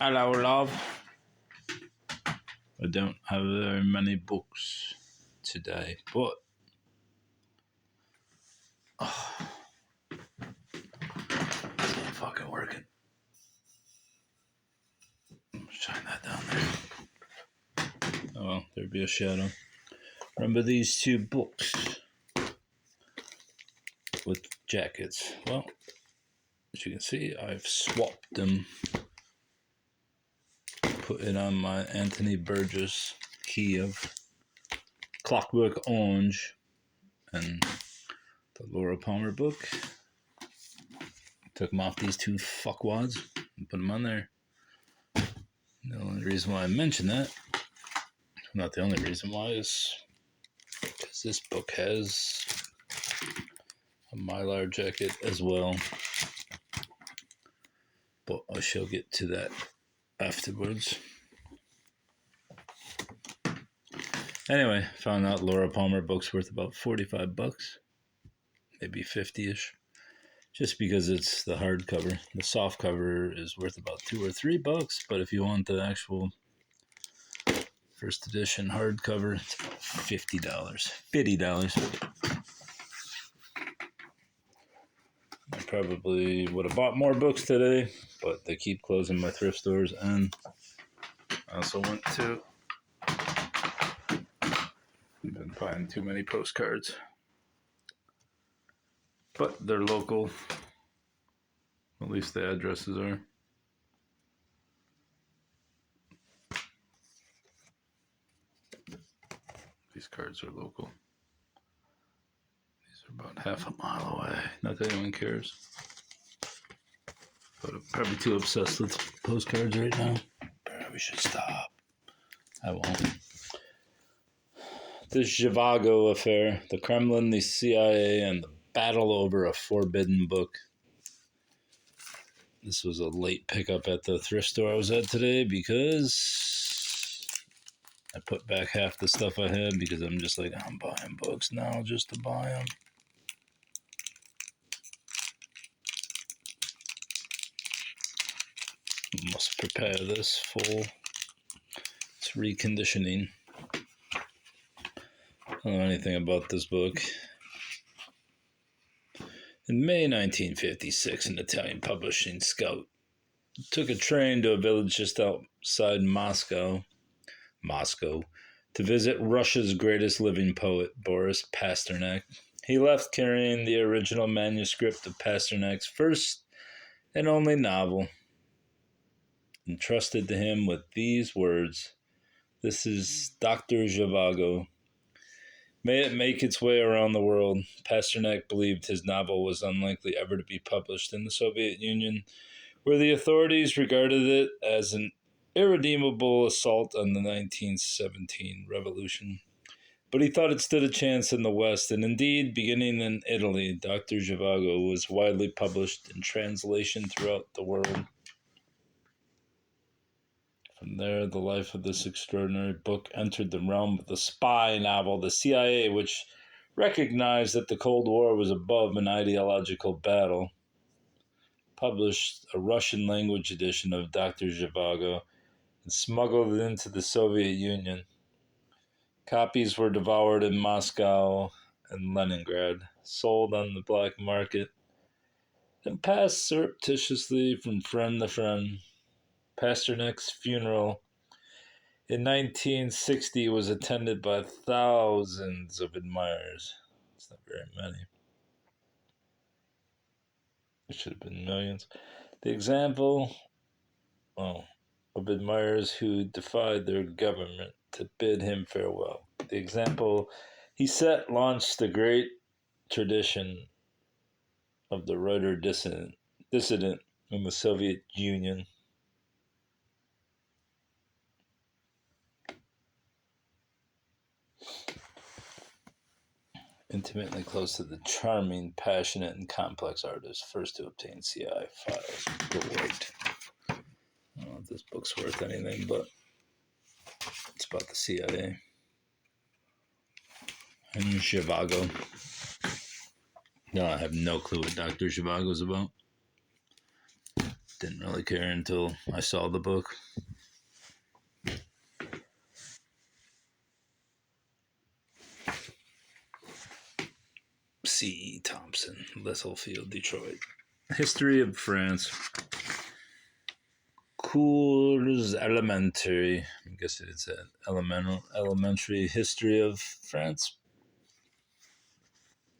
Hello, love. I don't have very many books today, but it's not fucking working. Shine that down there. Oh well, there'd be a shadow. Remember these two books with jackets? Well, as you can see, I've swapped them. Put it on my Anthony Burgess key of Clockwork Orange and the Laura Palmer book. Took them off these two fuckwads and put them on there. The only reason why I mention that, not the only reason why, is because this book has a Mylar jacket as well. But I shall get to that afterwards. Anyway, found out Laura Palmer book's worth about $45, maybe 50-ish. Just because it's the hardcover. The soft cover is worth about $2 or $3, but if you want the actual first edition hardcover, it's about $50. I probably would have bought more books today, but they keep closing my thrift stores, and I also went to... I've been buying too many postcards. But they're local. At least the addresses are. These cards are local. These are about half a mile away. Not that anyone cares. But I'm probably too obsessed with postcards right now. Probably should stop. I won't. The Zhivago affair, the Kremlin, the CIA, and the battle over a forbidden book. This was a late pickup at the thrift store I was at today because I put back half the stuff I had because I'm just like, I'm buying books now just to buy them. Must prepare this full. It's reconditioning. I don't know anything about this book. In May 1956, an Italian publishing scout took a train to a village just outside Moscow, to visit Russia's greatest living poet, Boris Pasternak. He left carrying the original manuscript of Pasternak's first and only novel, entrusted to him with these words, "This is Dr. Zhivago. May it make its way around the world." Pasternak believed his novel was unlikely ever to be published in the Soviet Union, where the authorities regarded it as an irredeemable assault on the 1917 revolution. But he thought it stood a chance in the West, and indeed, beginning in Italy, Dr. Zhivago was widely published in translation throughout the world. From there, the life of this extraordinary book entered the realm of the spy novel. The CIA, which recognized that the Cold War was above an ideological battle, published a Russian-language edition of Dr. Zhivago and smuggled it into the Soviet Union. Copies were devoured in Moscow and Leningrad, sold on the black market, and passed surreptitiously from friend to friend. Pasternak's funeral in 1960 was attended by thousands of admirers. It's not very many. It should have been millions. The example of admirers who defied their government to bid him farewell. The example he set launched the great tradition of the writer dissident in the Soviet Union. Intimately close to the charming, passionate, and complex artist, first to obtain CIA files. Great. I don't know if this book's worth anything, but it's about the CIA. And Zhivago. No, I have no clue what Dr. Zhivago's about. Didn't really care until I saw the book. C. Thompson, Littlefield, Detroit. History of France. Cours Elementary. I guess it's an elementary history of France.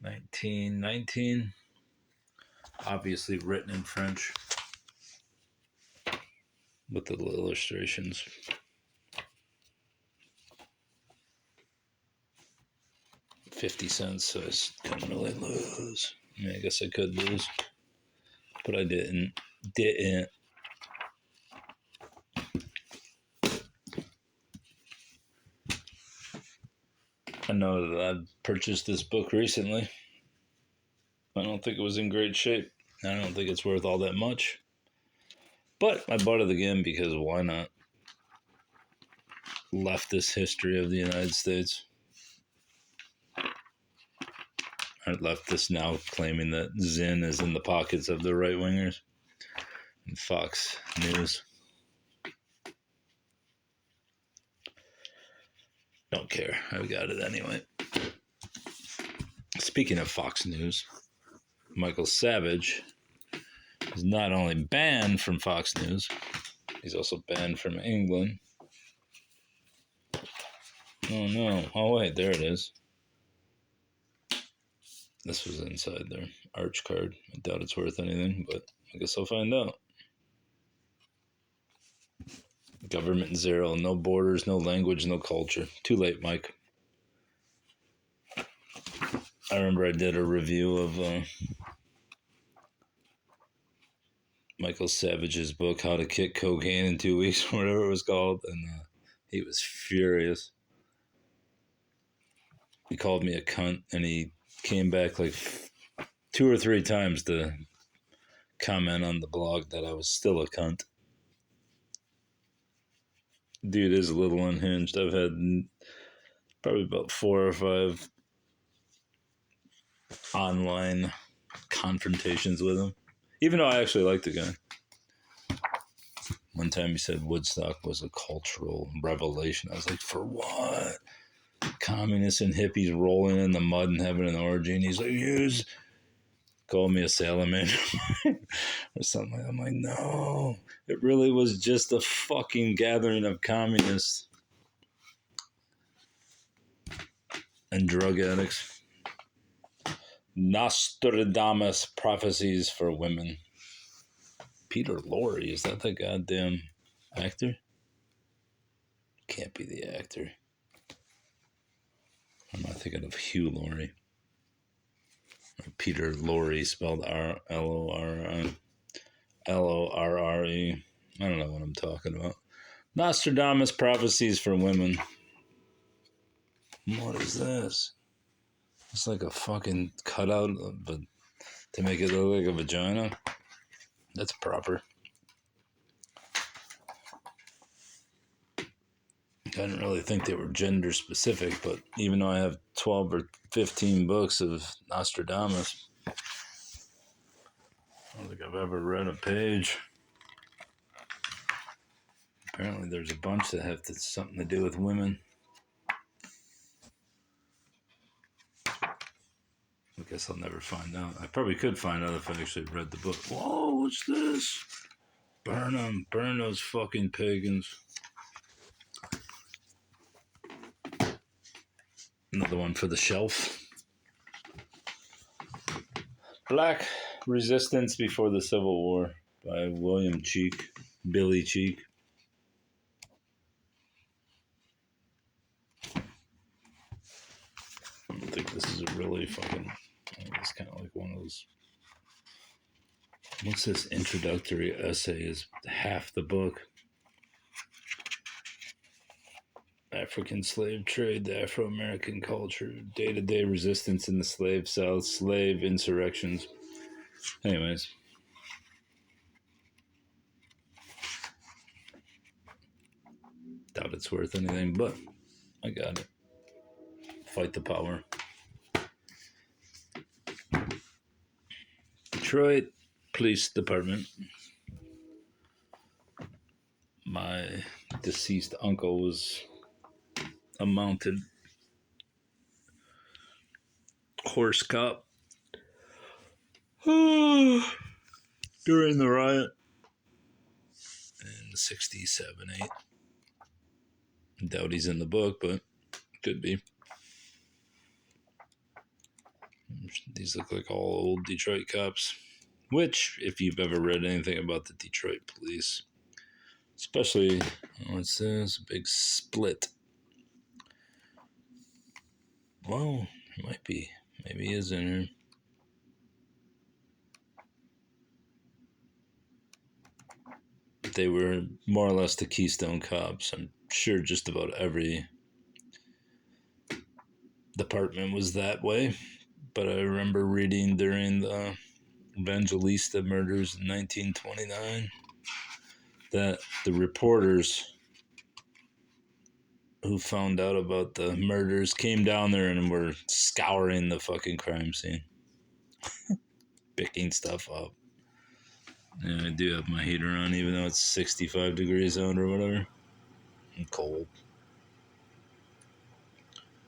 1919. Obviously written in French with the little illustrations. $0.50, so I couldn't really lose. I mean, I guess I could lose, but I didn't. I know that I purchased this book recently. I don't think it was in great shape. I don't think it's worth all that much. But I bought it again because why not? Leftist history of the United States. Our leftists now claiming that Zinn is in the pockets of the right wingers. And Fox News. Don't care. I got it anyway. Speaking of Fox News, Michael Savage is not only banned from Fox News, he's also banned from England. Oh no. Oh wait, there it is. This was inside their arch card. I doubt it's worth anything, but I guess I'll find out. Government zero, no borders, no language, no culture. Too late, Mike. I remember I did a review of Michael Savage's book, How to Kick Cocaine in 2 Weeks, or whatever it was called, and he was furious. He called me a cunt, and he came back like 2 or 3 times to comment on the blog that I was still a cunt. Dude is a little unhinged. I've had probably about 4 or 5 online confrontations with him, even though I actually like the guy. One time he said Woodstock was a cultural revelation. I was like, for what? Communists and hippies rolling in the mud and having an orgy, and he's like, use, called me a salamander or something like that. I'm like, no, it really was just a fucking gathering of communists and drug addicts. Nostradamus prophecies for women. Peter Lorre, is that the goddamn actor? Can't be the actor. I'm not thinking of Hugh Laurie. Peter Lorre, spelled L-O-R-R-E. I don't know what I'm talking about. Nostradamus prophecies for women. What is this? It's like a fucking cutout to make it look like a vagina. That's proper. I didn't really think they were gender specific, but even though I have 12 or 15 books of Nostradamus, I don't think I've ever read a page. Apparently there's a bunch that have something to do with women. I guess I'll never find out. I probably could find out if I actually read the book. Whoa, what's this? Burn them. Burn those fucking pagans. Another one for the shelf. Black Resistance Before the Civil War by William Cheek. Billy Cheek. I don't think this is a really fucking... It's kind of like one of those... What's this introductory essay is half the book. African slave trade, the Afro-American culture, day-to-day resistance in the slave South, slave insurrections. Anyways. Doubt it's worth anything, but I got it. Fight the power. Detroit Police Department. My deceased uncle was a mounted horse cop during the riot in 67, 8. Doubt he's in the book, but could be. These look like all old Detroit cops. Which, if you've ever read anything about the Detroit police, especially, what's this? A big split. Well, it might be. Maybe he is in here. They were more or less the Keystone Cops. I'm sure just about every department was that way. But I remember reading during the Evangelista murders in 1929 that the reporters who found out about the murders came down there and were scouring the fucking crime scene, picking stuff up. Yeah, I do have my heater on, even though it's 65 degrees out or whatever. I'm cold.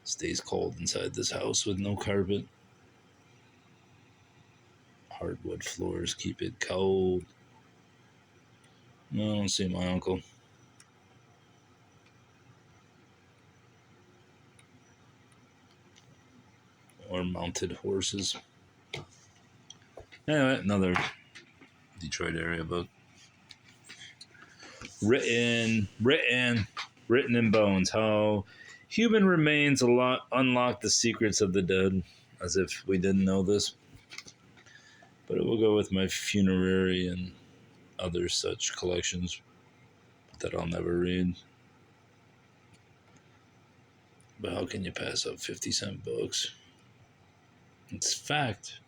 Stays cold inside this house with no carpet. Hardwood floors keep it cold. No, I don't see my uncle. Or mounted horses. Anyway, another Detroit area book. Written in bones. How human remains unlock the secrets of the dead. As if we didn't know this. But it will go with my funerary and other such collections that I'll never read. But how can you pass up 50-cent books? It's fact.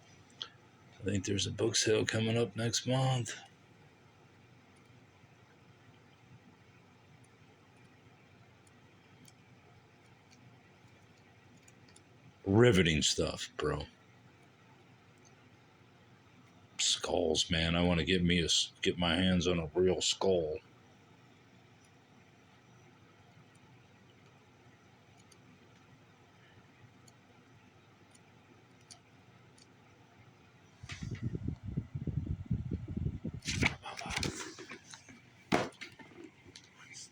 I think there's a book sale coming up next month. Riveting stuff, bro. Skulls, man. I want to get my hands on a real skull.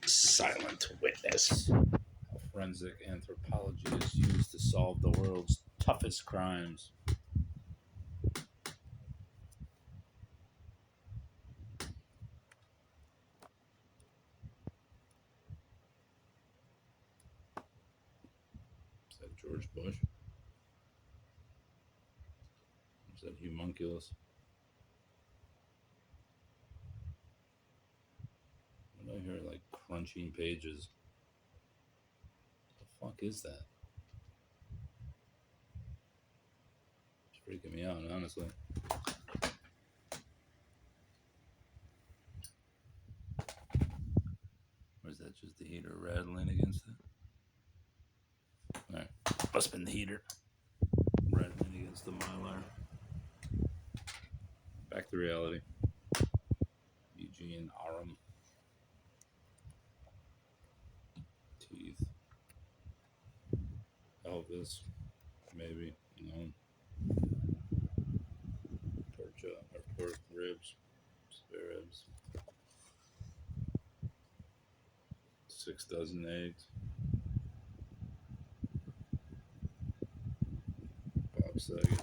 Silent witness. How forensic anthropology is used to solve the world's toughest crimes. Is that George Bush? Is that homunculus? What do I hear? Like crunching pages. What the fuck is that? It's freaking me out, honestly. Or is that just the heater rattling against it? Alright. Must have been the heater rattling against the mylar. Back to reality. Eugene Aram. Teeth. Elvis. Maybe. No. Pork ribs. Spare ribs. 6 dozen eggs. Bob Saget.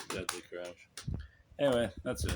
Deadly Crash. Anyway, that's it.